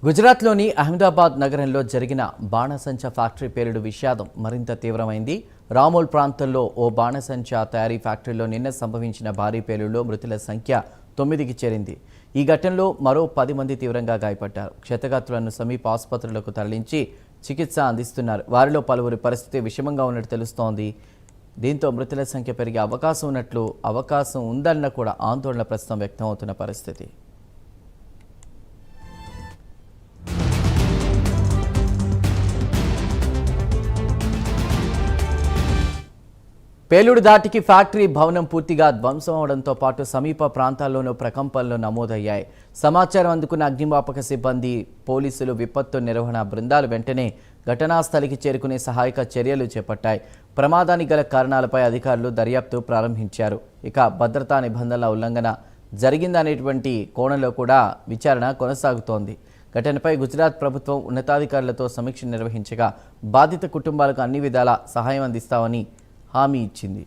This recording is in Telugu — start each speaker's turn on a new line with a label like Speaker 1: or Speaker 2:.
Speaker 1: గుజరాత్లోని అహ్మదాబాద్ నగరంలో జరిగిన బాణసంచా ఫ్యాక్టరీ పేలుడు విషాదం మరింత తీవ్రమైంది. రామోల్ ప్రాంతంలో ఓ బాణసంచా తయారీ ఫ్యాక్టరీలో నిన్న సంభవించిన భారీ పేలుడులో మృతుల సంఖ్య 9కి చేరింది. ఈ ఘటనలో మరో 10 మంది తీవ్రంగా గాయపడ్డారు. క్షతగాత్రులను సమీప ఆసుపత్రులకు తరలించి చికిత్స అందిస్తున్నారు. వారిలో పలువురి పరిస్థితి విషమంగా ఉన్నట్టు తెలుస్తోంది. దీంతో మృతుల సంఖ్య పెరిగే అవకాశం ఉందన్న కూడా ఆందోళన ప్రస్తుతం వ్యక్తమవుతున్న పరిస్థితి. పేలుడు దాటికి ఫ్యాక్టరీ భవనం పూర్తిగా ధ్వంసం అవడంతో పాటు సమీప ప్రాంతాల్లోనూ ప్రకంపనలు నమోదయ్యాయి. సమాచారం అందుకున్న అగ్నిమాపక సిబ్బంది, పోలీసులు, విపత్తు నిర్వహణ బృందాలు వెంటనే ఘటనా స్థలికి చేరుకునే సహాయక చర్యలు చేపట్టాయి. ప్రమాదానికి గల కారణాలపై అధికారులు దర్యాప్తు ప్రారంభించారు. ఇక భద్రతా నిబంధనల ఉల్లంఘన జరిగిందనేటువంటి కోణంలో కూడా విచారణ కొనసాగుతోంది. ఘటనపై గుజరాత్ ప్రభుత్వం ఉన్నతాధికారులతో సమీక్ష నిర్వహించగా బాధిత కుటుంబాలకు అన్ని విధాలా సహాయం అందిస్తామని హామీ ఇచ్చింది.